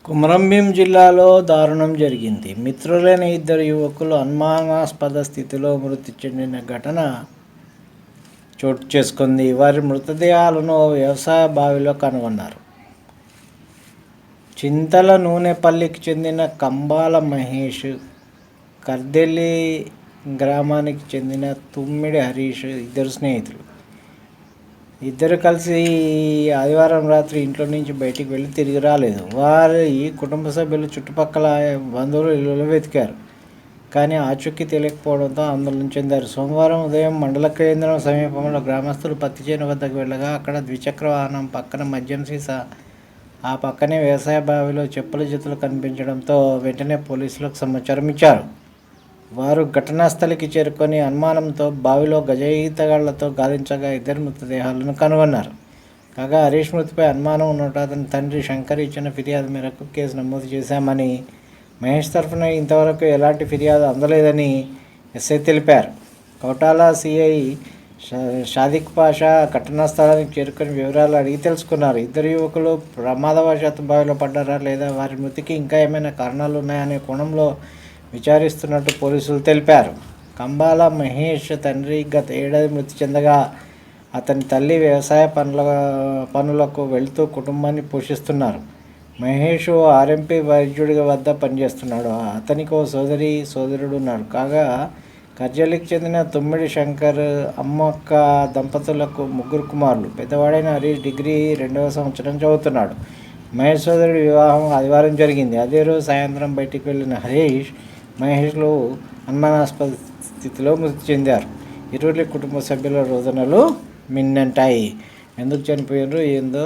కొమరంభీం జిల్లాలో దారుణం జరిగింది. మిత్రులైన ఇద్దరు యువకులు అనుమానాస్పద స్థితిలో మృతి చెందిన ఘటన చోటు చేసుకుంది. వారి మృతదేహాలను వ్యవసాయ బావిలో కనుగొన్నారు. చింతల నూనెపల్లికి చెందిన కంబాల మహేష్, కర్దెల్లి గ్రామానికి చెందిన తుమ్మిడి హరీష్ ఇద్దరు స్నేహితులు. ఇద్దరు కలిసి ఆదివారం రాత్రి ఇంట్లో నుంచి బయటికి వెళ్ళి తిరిగి రాలేదు. వారి కుటుంబ సభ్యులు చుట్టుపక్కల బంధువులు ఇళ్ళలో వెతికారు, కానీ ఆచూకీ తెలియకపోవడంతో ఆందోళన చెందారు. సోమవారం ఉదయం మండల కేంద్రం సమీపంలో గ్రామస్తులు పత్తి చేను వద్దకు వెళ్ళగా అక్కడ ద్విచక్ర వాహనం పక్కన మద్యం సీసా, ఆ పక్కనే వ్యవసాయ బావిలో చెప్పుల జతలు కనిపించడంతో వెంటనే పోలీసులకు సమాచారం ఇచ్చారు. వారు ఘటనా స్థలికి చేరుకొని అనుమానంతో బావిలో గజయితగాళ్లతో గాలించగా ఇద్దరు మృతదేహాలను కనుగొన్నారు. కాగా హరీష్ మృతిపై అనుమానం ఉన్నట్టు అతని తండ్రి శంకర్ ఇచ్చిన ఫిర్యాదు మేరకు కేసు నమోదు చేశామని, మహేష్ తరఫున ఇంతవరకు ఎలాంటి ఫిర్యాదు అందలేదని ఎస్ఐ తెలిపారు. కౌటాల సిఐ షాదిక్ పాషా ఘటనా స్థలానికి చేరుకొని వివరాలు అడిగి తెలుసుకున్నారు. ఇద్దరు యువకులు ప్రమాదవశాత్తు బావిలో పడ్డారా లేదా వారి మృతికి ఇంకా ఏమైనా కారణాలు ఉన్నాయనే కోణంలో విచారిస్తున్నట్టు పోలీసులు తెలిపారు. కంబాల మహేష్ తండ్రి గత ఏడాది మృతి చెందగా అతని తల్లి వ్యవసాయ పనులకు వెళుతూ కుటుంబాన్ని పోషిస్తున్నారు. మహేష్ ఆర్ఎంపీ వైద్యుడి వద్ద పనిచేస్తున్నాడు. అతనికి ఓ సోదరుడు ఉన్నాడు. కాగా కర్జలికి చెందిన తుమ్మిడి శంకర్, అమ్మక్క దంపతులకు ముగ్గురు కుమారులు. పెద్దవాడైన హరీష్ డిగ్రీ 2వ సంవత్సరం చదువుతున్నాడు. మహేష్ సోదరుడి వివాహం ఆదివారం జరిగింది. అదే రోజు సాయంత్రం బయటికి వెళ్ళిన హరీష్, మహేష్లు అనుమానాస్పద స్థితిలో మృతి చెందారు. ఇరువురి కుటుంబ సభ్యుల రోదనలు మిన్నంటాయి. ఎందుకు చనిపోయారు ఏందో